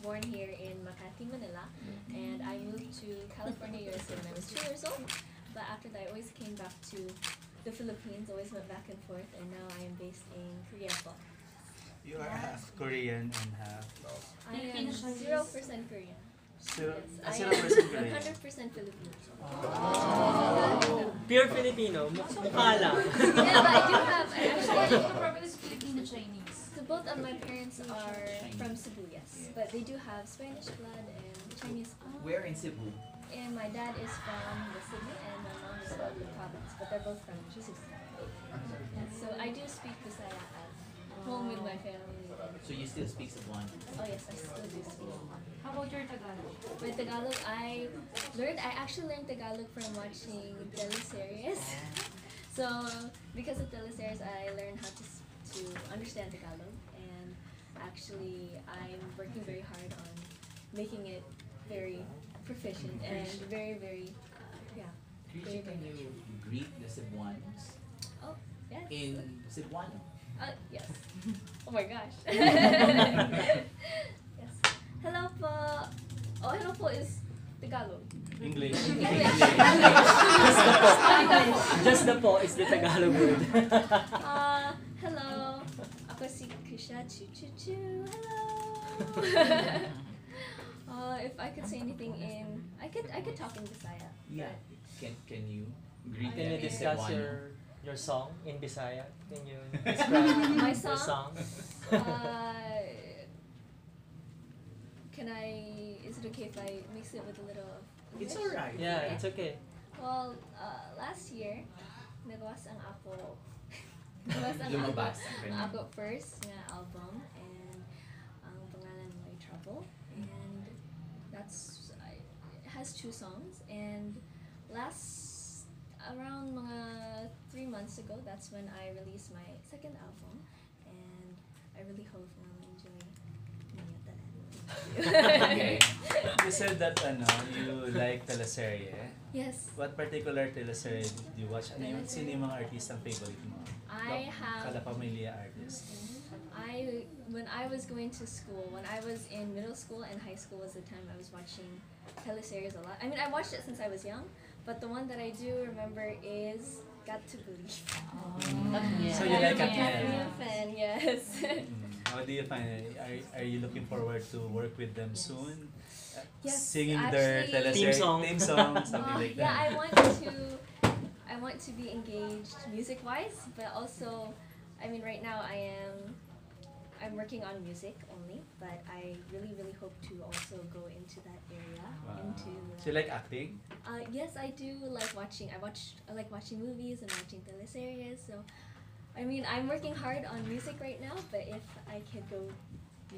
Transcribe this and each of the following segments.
born here in Makati, Manila, and I moved to California, USA when I was 2 years old. But after that, I always came back to the Philippines, always went back and forth, and now I am based in Korea. You are half Korean and half I am 0% Korean. zero, Yes, I 0% am Korean. 100% Filipino. Pure Filipino, mukha lang. Yeah, but I do have, I actually, Probably is Filipino Chinese. so both of my parents are from Cebu, yes, but they do have Spanish blood and Chinese blood. Where in Cebu? And my dad is from the city and my mom is from the province, but they're both from Cebu. Yeah, so I do speak Bisaya at home with my family. So you still speak Cebuano? Oh yes, I still do speak. How about your Tagalog? With Tagalog, I actually learned Tagalog from watching teleseries. So because of teleseries, I learned how to understand Tagalog, and actually I'm working very hard on making it very proficient and very, very, yeah. Kriesha, can you greet the Cebuanos Oh, yes. in Cebuano? Yes. Oh my gosh. Yes. Hello po. Oh, hello po is Tagalog. English. English. Just the po is the Tagalog word. Hello. Ako si Kriesha Chu. Hello. If I could say anything in, I could talk in Bisaya. Yeah. Can you greet Can you them in discuss Cebuano? your song in Bisaya? Can you describe My your song? song? Can I? Is it okay if I mix it with a little It's English? alright. Yeah, it's okay. Well, last year, nagawas ang ako. Nagawas ang Lumabas ang ang kanyang. ako first nga album, and ang pangalan My Trouble, and it has 2 songs, and around mga 3 months ago, that's when I released my second album, and I really hope you'll enjoy that. Okay. You said that you like teleserye. Yes. What particular teleserye did you watch? Sino yung mga artistang favorite mo? I have. Kalapamilya artist. When I was going to school, when I was in middle school and high school was the time I was watching teleseries a lot. I mean, I watched it since I was young, but the one that I do remember is Got to Believe. So you like I'm a Katniel? fan, yes. How do you find it? Are you looking forward to work with them soon? Yes, Singing their actually- teleserye Theme song, something like Yeah, that. I want to be engaged music-wise, but also, I mean, right now I'm working on music only, but I really, really hope to also go into that area. Wow. Into So you like acting? yes, I do like watching. I like watching movies and watching teleseries. So, I mean, I'm working hard on music right now, but if I could go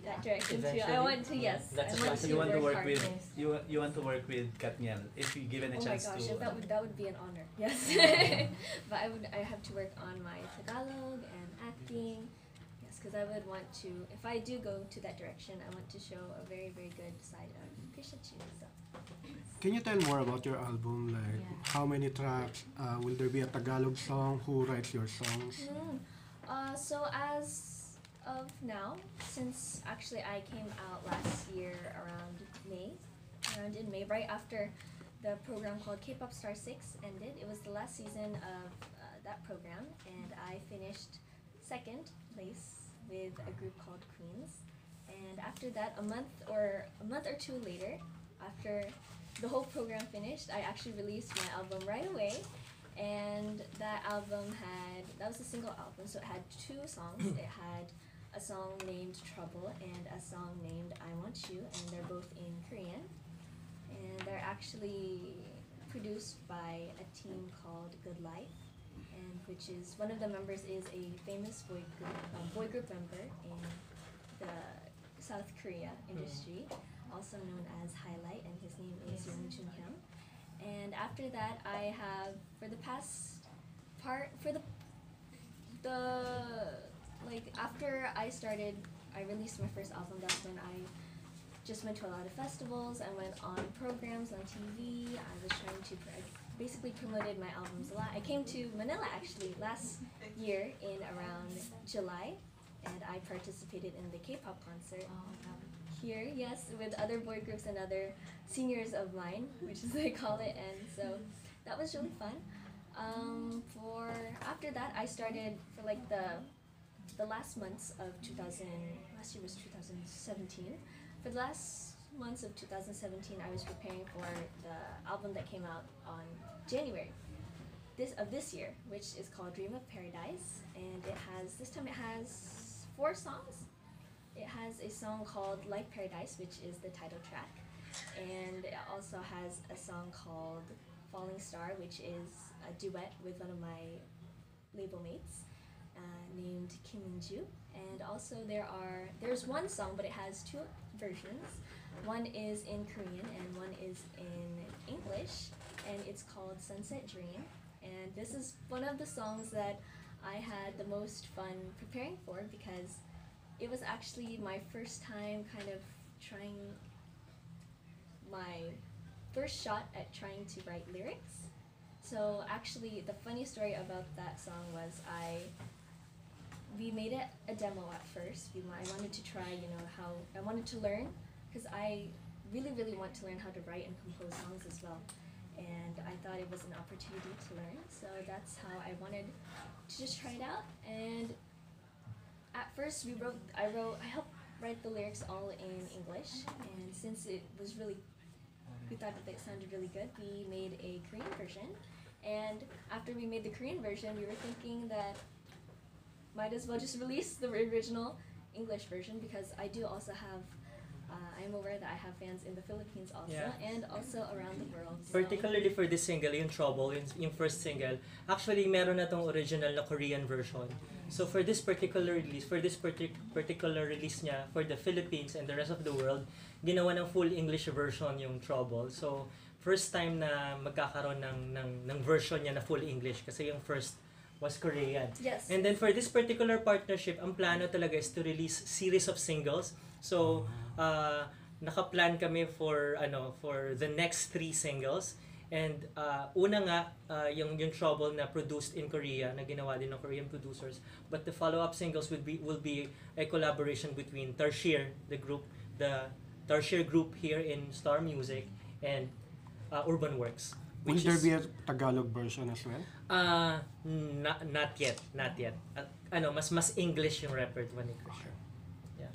that direction too, I Eventually? want to. Yes, That's I a want plan. to You want to work hard. with you want to work with Katniel if you given a Oh my chance gosh, to. if that would be an honor. Yes, but I have to work on my Tagalog and acting. Yes, because I would want to. If I do go to that direction, I want to show a very, very good side of Kriesha Chu. So. Can you tell more about your album? Like, Yeah. how many tracks? Will there be a Tagalog song? Who writes your songs? So as of now, since actually I came out last year around in May, right after the program called K-pop Star 6 ended. It was the last season of that program, and I finished 2nd place with a group called Queens. And after that, a month or 2 later, after the whole program finished, I actually released my album right away. And that was a single album, so it had 2 songs. It had a song named Trouble and a song named I Want You, and they're both in Korean. And they're actually produced by a team called Good Life, and which is one of the members is a famous boy group member in the South Korea industry, also known as Highlight, and his name is Young Jun Hyun. And after that, I have after I released my first album. That's when I just went to a lot of festivals. I went on programs on TV. I was trying to basically promoted my albums a lot. I came to Manila actually last year in around July, and I participated in the K-pop concert here, yes, with other boy groups and other seniors of mine, which is they call it, and so that was really fun. For after that, I started for like the last months of 2000. Last year was 2017. For the last months of 2017, I was preparing for the album that came out on January this year, which is called Dream of Paradise, and this time it has 4 songs. It has a song called Like Paradise, which is the title track, and it also has a song called Falling Star, which is a duet with one of my label mates named Kim Min-ju. And also there's one song, but it has 2 versions. One is in Korean and one is in English, and it's called Sunset Dream. And this is one of the songs that I had the most fun preparing for, because it was actually my first time my first shot at trying to write lyrics. So actually the funny story about that song was we made it a demo at first. I wanted to try, how I wanted to learn, because I really, really want to learn how to write and compose songs as well. And I thought it was an opportunity to learn, so that's how I wanted to just try it out. And at first I helped write the lyrics all in English, and since we thought that it sounded really good, we made a Korean version. And after we made the Korean version, we were thinking that might as well just release the original English version, because I do also have I'm aware that I have fans in the Philippines also, and also around the world. So. Particularly for this single, yung Trouble, yung first single, actually meron na tong original na Korean version. So for this particular release, niya for the Philippines and the rest of the world, ginawa ng full English version yung Trouble. So first time na magkakaroon ng version niya na full English, kasi yung first was Korean. Yes. And then for this particular partnership, ang plano talaga is to release series of singles. So naka-plan kami for the next 3 singles. And una nga yung Trouble na produced in Korea, na ginawa din ng Korean producers, but the follow-up singles will be a collaboration between Tertiary, the Tertiary group here in Star Music, and Urban Works. Will there be a Tagalog version as well? Not yet. Mas English yung repertoire ni Kriesha. Yeah.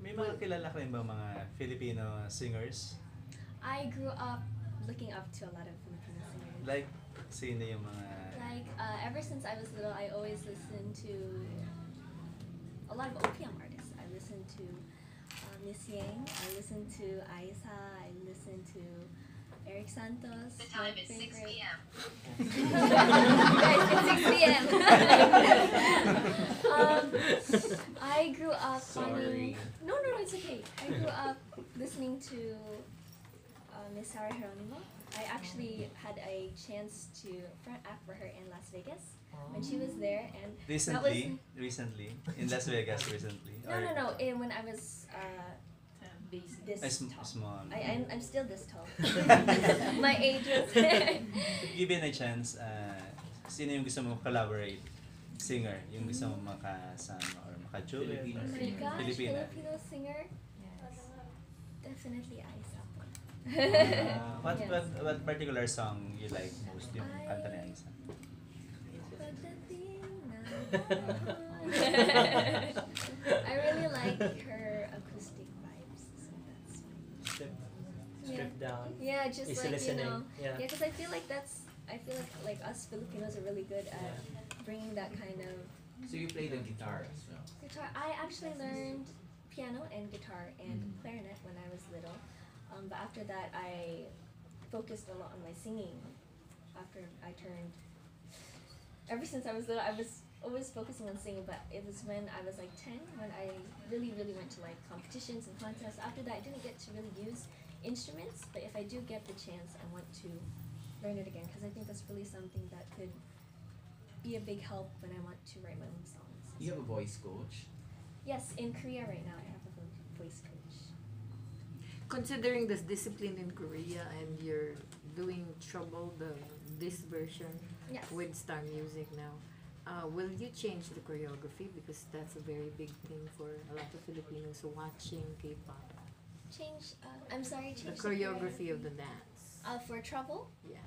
May mga kilala ka rin ba mga Filipino singers? I grew up looking up to a lot of Filipino singers. Like, sino yung mga... Like, ever since I was little, I always listened to a lot of OPM artists. I listened to Miss Yang, I listened to Aisa, I listened to Eric Santos. The time is 6 p.m. Guys, it's 6 p.m. I grew up Sorry. No, it's okay. I grew up listening to Miss Sarah Geronimo. I actually had a chance to front act for her in Las Vegas when she was there, and Recently? In Las Vegas recently? No. When I was this tall. Small. I'm still this tall. My age was. Given a chance, sino yung gusto mo collaborate? Singer, yung gusto mo makasama or maka-duet? Filipino Oh my singer. gosh, Filipina. Filipino singer. Yes. Definitely Aisa. What particular song you like most yung kanta ni Aisa? I really like her acoustic vibes, so that's Strip down. yeah, just Easy like listening. Yeah. because I feel like us Filipinos are really good at bringing that kind of So you play the guitar as well? guitar. I actually learned piano and guitar and clarinet when I was little, but after that I focused a lot on my singing. After I turned, ever since I was little, I was always focusing on singing, but it was when I was like 10 when I really went to like competitions and contests. After that I didn't get to really use instruments, but if I do get the chance, I want to learn it again, because I think that's really something that could be a big help when I want to write my own songs. You have a voice coach? Yes, in Korea right now I have a voice coach. Considering this discipline in Korea and you're doing Trouble, this version Yes. with Star Music now, Will you change the choreography because that's a very big thing for a lot of Filipinos watching K-pop? Change. I'm sorry. The Change choreography of the dance. for trouble. Yeah.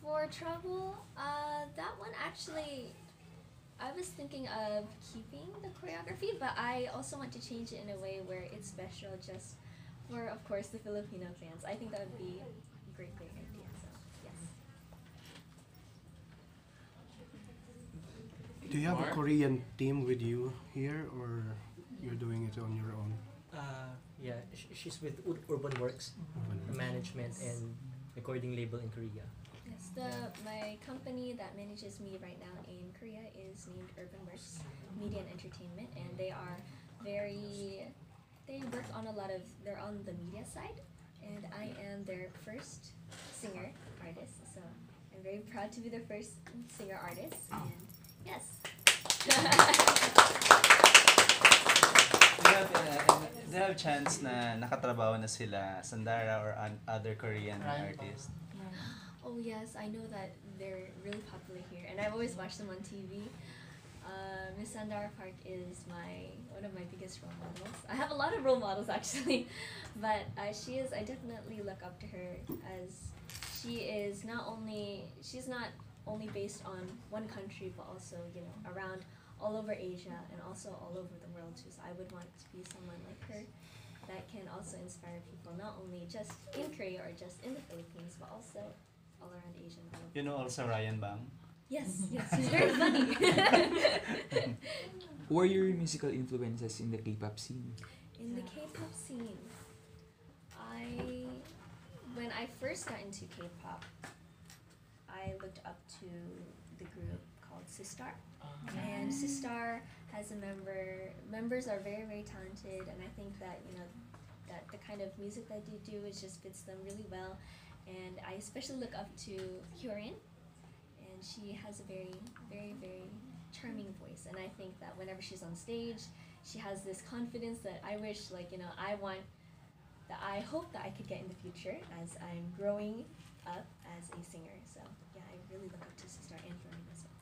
For trouble, that one actually, I was thinking of keeping the choreography, but I also want to change it in a way where it's special just for, of course, the Filipino fans. I think that would be a great idea. So yes. Do you have a Mark? Korean team with you here, or you're doing it on your own? Yeah, she's with Urban Works, management and recording label in Korea. Yes, my company that manages me right now in Korea is named Urban Works Media and Entertainment, and they work on they're on the media side, and I am their first singer artist, so I'm very proud to be their first singer artist, and yes. Do you have chance na nakatrabaho na sila Sandara or other Korean artists? Oh yes, I know that they're really popular here, and I've always watched them on TV. Miss Sandara Park is one of my biggest role models. I have a lot of role models actually, but I definitely look up to her, as she's not only based on one country, but also around all over Asia and also all over the world too. So I would want to be someone like her that can also inspire people, not only just in Korea or just in the Philippines, but also all around Asia and the world. You know also Ryan Bang? Yes, he's very funny. Who are your musical influences in the K-pop scene? In the K-pop scene, when I first got into K-pop, I looked up to the group called Sistar. And Sistar has members are very, very talented, and I think that that the kind of music that they do just fits them really well. And I especially look up to Hyorian, and she has a very, very, very charming voice. And I think that whenever she's on stage, she has this confidence that I wish, I hope that I could get in the future as I'm growing up as a singer. So yeah, I really look up to Sistar and Hyorian as well.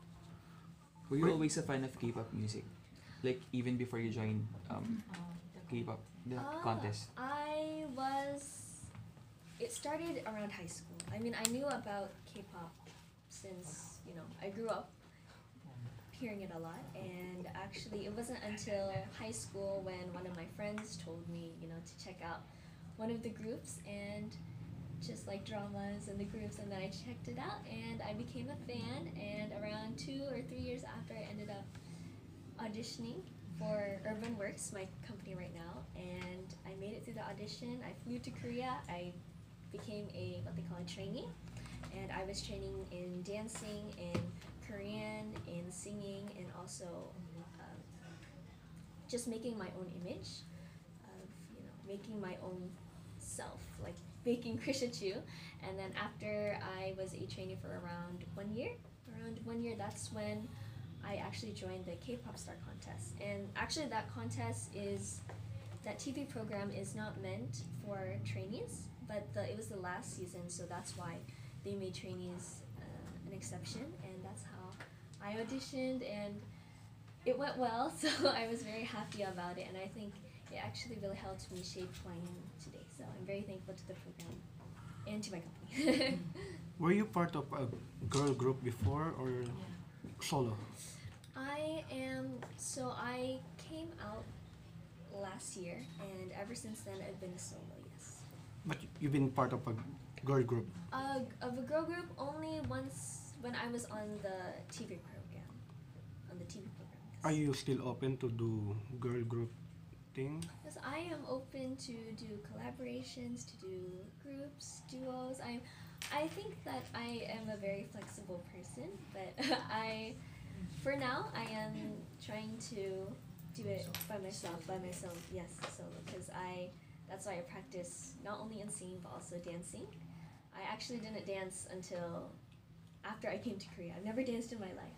Were you always a fan of K-pop music? Like even before you joined K-pop contest? It started around high school. I mean, I knew about K-pop since, I grew up hearing it a lot. And actually, it wasn't until high school when one of my friends told me, to check out one of the groups and just like dramas and the groups, and then I checked it out and I became a fan, and around 2 or 3 years after, I ended up auditioning for Urban Works, my company right now, and I made it through the audition. I flew to Korea. I became what they call a trainee, and I was training in dancing, in Korean, in singing, and also just making my own image of making my own self, like making Kriesha Chu. And then after I was a trainee for around 1 year, that's when I actually joined the K-pop Star Contest. And actually that TV program is not meant for trainees, but it was the last season, so that's why they made trainees an exception, and that's how I auditioned, and it went well, so I was very happy about it, and I think it actually really helped me shape who I am today. So I'm very thankful to the program and to my company. Were you part of a girl group before, or solo? I came out last year, and ever since then I've been a solo, yes. But you've been part of a girl group? Of a girl group only once when I was on the TV program. Yes. Are you still open to do girl group thing? Yes, I am open to do collaborations, to do groups, duos. I think that I am a very flexible person, but for now, I am trying to do it by myself, yes, solo, because that's why I practice not only in singing, but also dancing. I actually didn't dance until after I came to Korea. I've never danced in my life.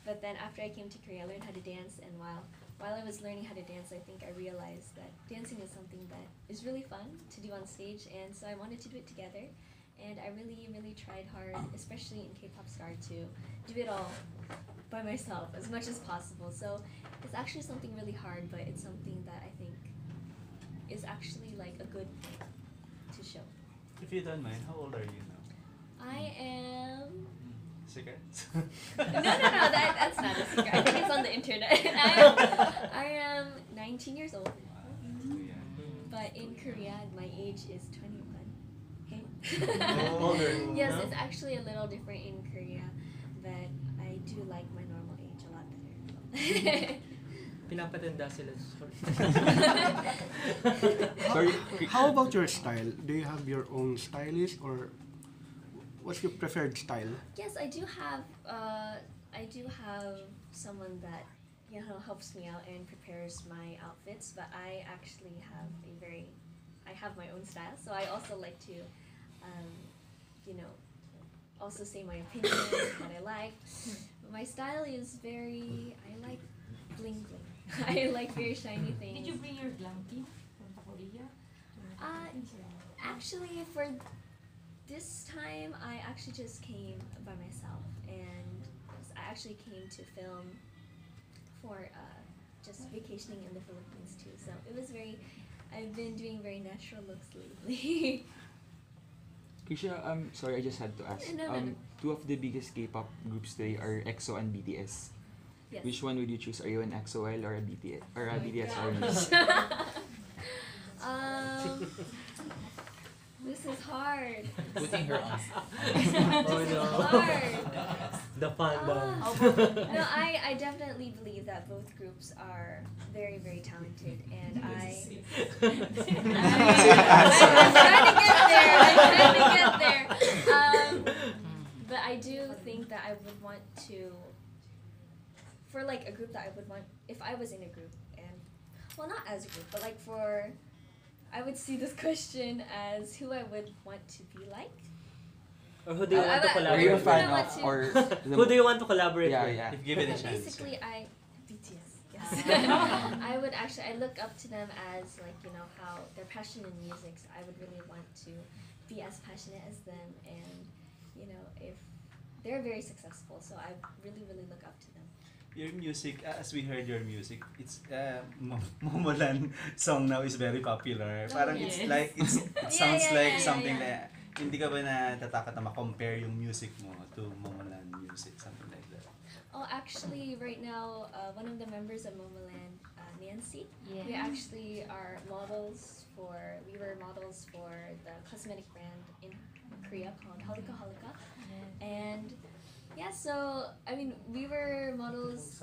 But then after I came to Korea, I learned how to dance, and while I was learning how to dance, I think I realized that dancing is something that is really fun to do on stage, and so I wanted to do it together. And I really, really tried hard, especially in K-pop Star, to do it all by myself as much as possible. So it's actually something really hard, but it's something that I think is actually like a good thing to show. If you don't mind, how old are you now? I am. Secret? No, that's not a secret. I think it's on the internet. I am 19 years old. But in Korea, my age is 21. Older. Yes, No? it's actually a little different in Korea, but I do like my normal age a lot better. Pinapatanda sila. Sorry. How about your style? Do you have your own stylist, or what's your preferred style? Yes, I do have someone that helps me out and prepares my outfits, but I actually have I have my own style, so I also like to also say my opinion what I like. But my style is I like bling bling. I like very shiny things. Did you bring your blankie from Korea? Actually, for this time, I actually just came by myself, and I actually came to film for just vacationing in the Philippines too. So it was I've been doing very natural looks lately. Kriesha, sorry, I just had to ask. No. Two of the biggest K-pop groups today are EXO and BTS. Yes. Which one would you choose? Are you an EXO-L or a BTS or a BTS gosh. army? This is hard. Putting her on. Oh This is no. hard. The fandom. No, I definitely believe that both groups are very, very talented, and I'm trying to get there. But I do think that I would want to, for like a group that I would want, if I was in a group, and well, not as a group, but like I would see this question as who I would want to be like. Or who do you want to Are you a collaborate fan with? of or Who do you want to collaborate Yeah, with? yeah. If given a But chance. basically, BTS. Yes. I look up to them as how they're passionate in music. So I would really want to be as passionate as them, and if they're very successful, so I really, really look up to them. Your music, as we heard your music, it's Momolan song now is very popular. Oh, Parang yes. it's like it Yeah, sounds like yeah, something yeah. na hindi ka ba natatakot na ma-compare yung music mo to Momolan music, something like that. Oh, actually, right now, one of the members of Momoland, Nancy, Yeah. we actually are models we were models for the cosmetic brand in Korea called Halika Halika. And yeah, so I mean, we were models,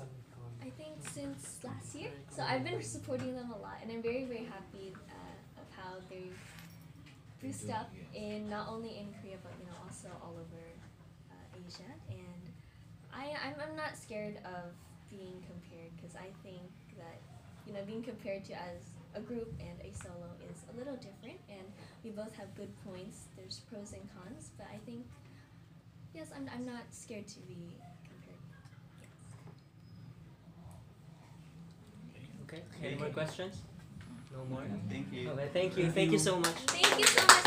I think, since last year. So I've been supporting them a lot, and I'm very, very happy of how they've boosted up in not only in Korea but also all over Asia. And I'm not scared of being compared, because I think that being compared to as a group and a solo is a little different, and we both have good points. There's pros and cons, but I think yes, I'm not scared to be compared. Okay. Any more questions? No more? Thank you. Okay, thank you. Thank you so much. Thank you so much.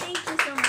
Thank you so much.